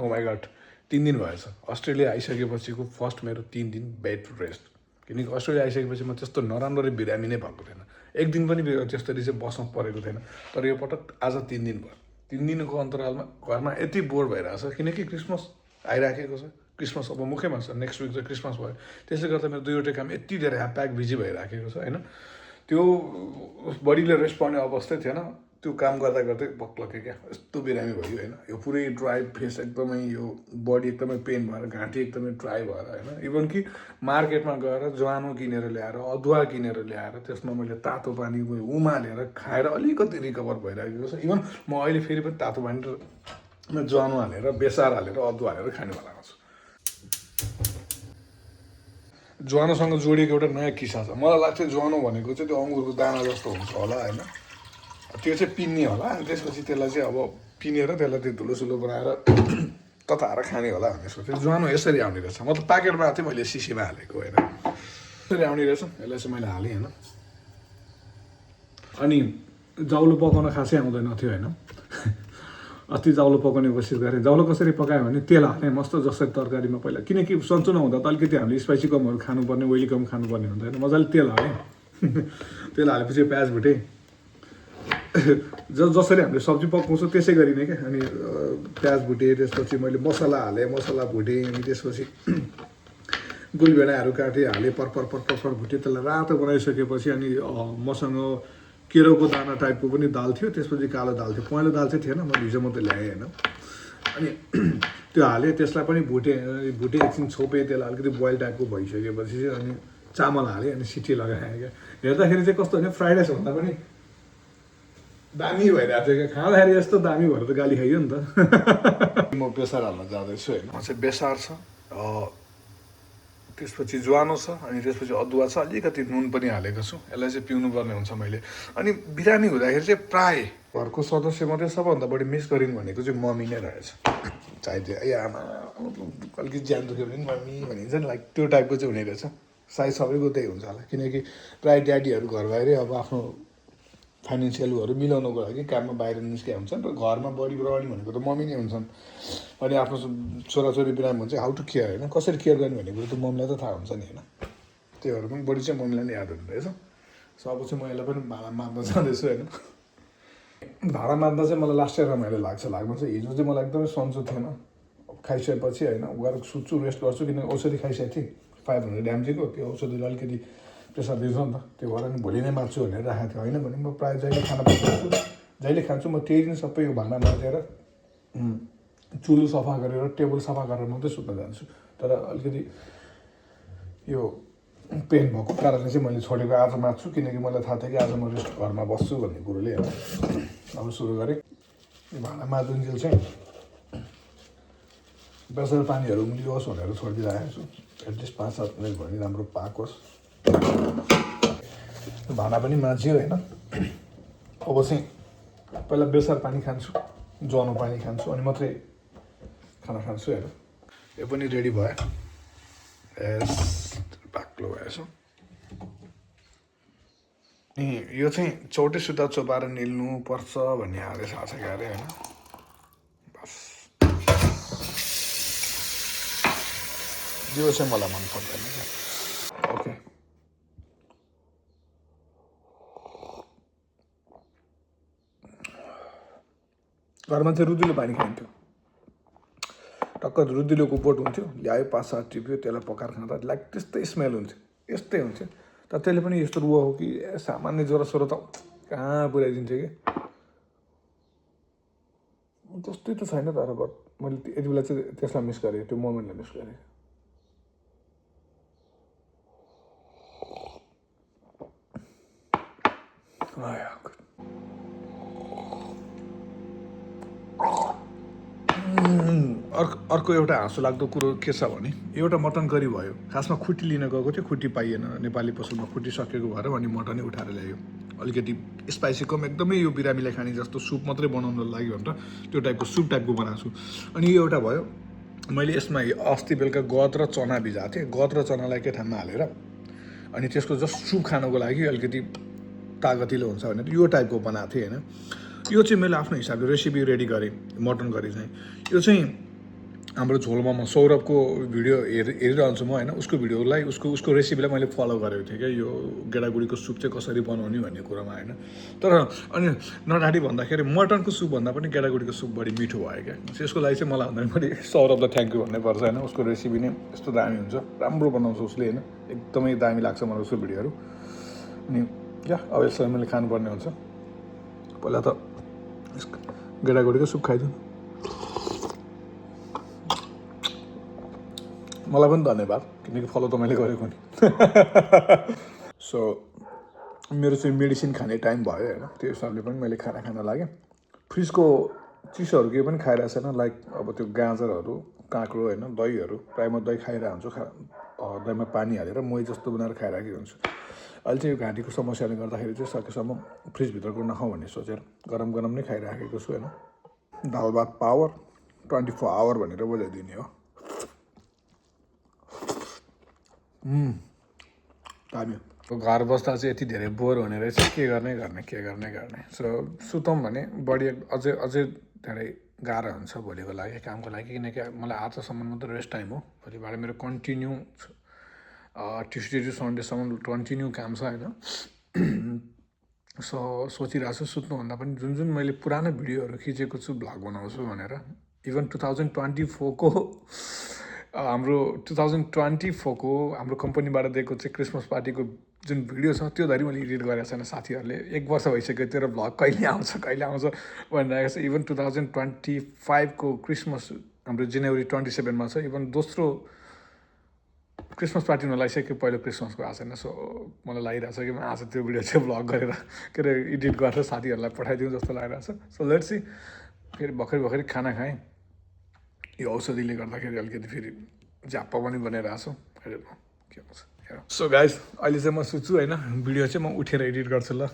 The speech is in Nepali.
ओ माई गड 3 दिन भएछ अस्ट्रेलिया आइसकेपछिको फर्स्ट मेरो 3 दिन बेड रेस्ट किनकि अस्ट्रेलिया आइसकेपछि म त्यस्तो नराम्ररी बिरामी नै भएको थिएन एक दिन पनि त्यस्तरी चाहिँ बस्न परेको थिएन तर यो पटक आज 3 दिन भयो 3 दिनको अन्तरालमा घरमा यति बोर भइरहेछ किनकि क्रिसमस आइराखेको छ क्रिसमस अब मुखैमा छ नेक्स्ट विक चाहिँ क्रिसमस भयो त्यसले गर्दा मेरो दुईवटा काम यति धेरै प्याक बिजी भइराखेको छ होइन त्यो बडीले रेस्ट पाउने अवस्थै थिएन त्यो काम गर्दा गर्दै बक्लके क्या यस्तो बिरामी भयो होइन यो पुरै ड्राई फेस एकदमै यो बडी एकदमै पेन भएर घाँटी एकदमै ड्राई भएर होइन इभन कि मार्केटमा गएर ज्वानो किनेर ल्याएर अदुवा किनेर ल्याएर त्यसमा मैले तातो पानी उमालेर खाएर अलिकति रिकभर भइरहेको छ इभन म अहिले फेरि पनि तातो पानी ज्वानो हालेर बेसार हालेर अदुवा हालेर खाने बनाएको छु ज्वानोसँग जोडिएको एउटा नयाँ किस्सा छ मलाई लाग्छ ज्वानो भनेको चाहिँ त्यो अङ्गुरको दाना जस्तो हुन्छ होला होइन त्यो चाहिँ पिन्ने होला अनि त्यसपछि त्यसलाई चाहिँ अब पिनेर त्यसलाई त्यो धुलोसुलो बनाएर तताएर खाने होला भन्ने सोचेँ ज्वानो यसरी आउने रहेछ मतलब प्याकेटमा थिएँ मैले सिसीमा हालेको होइन यसरी आउने रहेछ यसलाई चाहिँ मैले हालेँ होइन अनि जाउलो पकाउन खासै आउँदैन थियो होइन अस्ति जाउलो पकाउने कोसिस गरेँ जाउलो कसरी पकायो भने तेल हालेँ मस्त जसरी तरकारीमा पहिला किनकि सन्चो नहुँदा त अलिकति हामीले स्पाइसी कमहरू खानुपर्ने ओइली कम खानुपर्ने हुँदैन मजाले तेल हालेँ तेल हालेपछि प्याज भुटेँ जसरी हामीले सब्जी पकाउँछौँ त्यसै गरी नै क्या अनि प्याज भुटेँ त्यसपछि मैले मसला हालेँ मसला भुटेँ अनि त्यसपछि गुलभेडाहरू काटेँ हालेँ पर्पर भुटेँ त्यसलाई रातो बनाइसकेपछि अनि मसँग केराउको दाना टाइपको पनि दाल थियो त्यसपछि कालो दाल थियो पहेँलो दाल चाहिँ थिएन मैले हिजो मात्रै ल्याएँ होइन अनि त्यो हालेँ त्यसलाई पनि भुटेँ एकछिन छोपेँ त्यसलाई अलिकति बोइल टाइपको भइसकेपछि चाहिँ अनि चामल हालेँ अनि सिटी लगाएँ क्या हेर्दाखेरि चाहिँ कस्तो भने फ्राइड राइस भन्दा पनि दामी भइरहेको थियो क्या खाँदाखेरि यस्तो दामी भएर त गाली खाइयो नि त म बेसार हाल्न जाँदैछु होइन म चाहिँ बेसार छ त्यसपछि ज्वानो छ अनि त्यसपछि अदुवा छ अलिकति नुन पनि हालेको छु यसलाई चाहिँ पिउनु पर्ने हुन्छ मैले अनि बिरामी हुँदाखेरि चाहिँ प्रायः घरको सदस्य मात्रै सबभन्दा बढी मिस गरिन् भनेको चाहिँ मम्मी नै रहेछ चाहे त्यो ए आमा अलिकति ज्यान दुख्यो भने मम्मी भनिन्छ नि लाइक त्यो टाइपको चाहिँ हुने रहेछ सायद सबैको त्यही हुन्छ होला किनकि प्रायः ड्याडीहरू घर बाहिरै अब आफ्नो फाइनेन्सियलहरू मिलाउनको लागि काममा बाहिर निस्केका हुन्छन् र घरमा बढी ग्रहणी भनेको त मम्मी नै हुन्छन् अनि आफ्नो छोराछोरी बिरामी हुन्छ हाउ टु केयर होइन कसरी केयर गर्ने भन्ने कुरो त मम्मीलाई त थाहा हुन्छ नि होइन त्योहरू पनि बढी चाहिँ मम्मीलाई नै याद हुने रहेछ सो अब चाहिँ म यसलाई पनि भाँडा मार्न जाँदैछु होइन भाँडा मार्दा चाहिँ मलाई लास्ट इयर रमाइलो लाग्न चाहिँ हिजो चाहिँ मलाई एकदमै सन्चो थिएन खाइसकेपछि होइन गएर सुत्छु रेस्ट गर्छु किनकि औषधि खाइसकेको थिएँ 500 mg त्यो औषधिले अलिकति प्रेसर दिन्छ नि त त्यो भएर नि भोलि नै मार्छु भनेर राखेको थियो होइन भने म प्रायः जहिले खाना पकाउँछु जहिले खान्छु म त्यही दिन सबै यो भाँडा मार्देर चुलो सफा गरेर टेबल सफा गरेर मात्रै सुत्न जान्छु तर अलिकति यो पेन भएको कारणले चाहिँ मैले छोडेको आज मार्छु किनकि मलाई थाहा थियो कि आज म रेस्ट घरमा बस्छु भन्ने कुरोले अब सुरु गरेँ भाँडा मार्जुन्जेल चाहिँ बेसार पानीहरू उम्लियोस् भनेर छोडिदिइराखेको छु एटलिस्ट 5-7 मिनट भयो नि राम्रो पाकोस् भाँडा पनि माझ्यो होइन अब चाहिँ पहिला बेसार पानी खान्छु ज्वानो पानी खान्छु अनि मात्रै खाना खान्छु होइन यो पनि रेडी भयो एस बाक्लो भएछ अनि यो चाहिँ चौटे सुता चोपाएर निल्नु पर्छ भन्ने आदेश आएको छ क्यारे होइन बस यो चाहिँ मलाई मन पर्दैन क्या ओके घरमा चाहिँ रुदिलो पानी खाइन्थ्यो टक्क रुदिलोको बोट हुन्थ्यो ल्यायो 5-7 टिप्यो त्यसलाई पकाएर खाँदा लाइक त्यस्तै स्मेल हुन्थ्यो यस्तै हुन्थ्यो तर त्यसले पनि यस्तो रुवा हो कि सामान्य ज्वरो त कहाँ पुऱ्याइदिन्थ्यो कि त्यस्तै त छैन तर बट मैले यति बेला चाहिँ त्यसलाई मिस गरेँ त्यो मोमेन्टलाई मिस गरेँ अर्को एउटा हाँसो लाग्दो कुरो के छ भने एउटा मटन करी भयो खासमा खुट्टी लिन गएको थियो खुट्टी पाइएन नेपाली पसलमा खुट्टी सकेको भएर अनि मटनै उठाएर ल्यायो अलिकति स्पाइसी कम एकदमै यो बिरामीलाई खाने जस्तो सुप मात्रै बनाउनको लागि भनेर त्यो टाइपको सुप टाइपको बनाएको छु अनि यो एउटा भयो मैले यसमा अस्ति बेलुका गद र चना भिजाएको थिएँ गद र चनालाई के ठाउँमा हालेर अनि त्यसको जस्ट सुप खानको लागि अलिकति तागतिलो हुन्छ भनेर यो टाइपको बनाएको थिएँ होइन यो चाहिँ मैले आफ्नो हिसाबले रेसिपी रेडी गरेँ मटन करी चाहिँ यो चाहिँ हाम्रो झोल मोमो सौरभको भिडियो हेरिरहन्छु म होइन उसको भिडियोलाई उसको रेसिपीलाई मैले फलो गरेको थिएँ क्या यो गेडागुडीको सुप चाहिँ कसरी बनाउने भन्ने कुरामा होइन तर अनि नडाडी भन्दाखेरि मटनको सुप भन्दा पनि गेडागुडीको सुप बढी मिठो भयो क्या यसको लागि चाहिँ मलाई भन्दा पनि सौरभलाई थ्याङ्क यू भन्नुपर्छ होइन उसको रेसिपी नै यस्तो दामी हुन्छ राम्रो बनाउँछ उसले होइन एकदमै दामी लाग्छ मलाई उसको भिडियोहरू अनि क्या अब यसलाई मैले खानुपर्ने हुन्छ पहिला त गेडागुडीको सुप खाइदिउँ मलाई पनि धन्यवाद किनकि फलो त मैले गरेको नि सो मेरो चाहिँ मेडिसिन खाने टाइम भयो होइन त्यो हिसाबले पनि मैले खाना खान लागेँ फ्रिजको चिसोहरू केही पनि खाइरहेको छैन लाइक अब त्यो गाजरहरू काँक्रो होइन दहीहरू प्रायः म दही खाइरहेको हुन्छु दहीमा पानी हालेर मही जस्तो बनाएर खाइरहेको हुन्छु अहिले चाहिँ यो घाँटीको समस्याले गर्दाखेरि चाहिँ सकेसम्म फ्रिजभित्रको नखाउँ भन्ने सोचेर गरम गरम नै खाइराखेको छु होइन दाल भात पावर 24 आवर भनेर बोलाइदिने हो दामी घर बस्दा चाहिँ यति धेरै बोर हुने रहेछ के गर्ने सो सुतौँ भने बढी अझै धेरै गाह्रो हुन्छ भोलिको लागि कामको लागि किनकि मलाई आजसम्म मात्रै रेस्ट टाइम हो भोलिबाट मेरो कन्टिन्यू ट्युसडे टु सन्डेसम्म कन्टिन्यू काम छ होइन सो सोचिरहेको छु सुत्नुभन्दा पनि जुन मैले पुरानो भिडियोहरू खिचेको छु भ्लग बनाउँछु भनेर इभन 2024को हाम्रो 2024को हाम्रो कम्पनीबाट दिएको चाहिँ क्रिसमस पार्टीको जुन भिडियो छ त्यो धरि मैले एडिट गरेको छैन साथीहरूले 1 वर्ष भइसक्यो तेरो भ्लग कहिले आउँछ भनिरहेको छ इभन 2025को क्रिसमस हाम्रो जनवरी 27मा छ इभन दोस्रो क्रिसमस पार्टी हुन लागिसक्यो पहिलो क्रिसमसको आएको छैन सो मलाई लागिरहेको छ कि म आज त्यो भिडियो चाहिँ भ्लग गरेर के अरे एडिट गरेर साथीहरूलाई पठाइदिउँ जस्तो लागिरहेको छ सो लेट्स सी फेरि भर्खरै खाना खाएँ यो औषधिले गर्दाखेरि अलिकति फेरि झ्याप्प पनि बनिरहेको छु हेरेर के हुन्छ सो गाइस अहिले चाहिँ म सुत्छु होइन भिडियो चाहिँ म उठेर एडिट गर्छु ल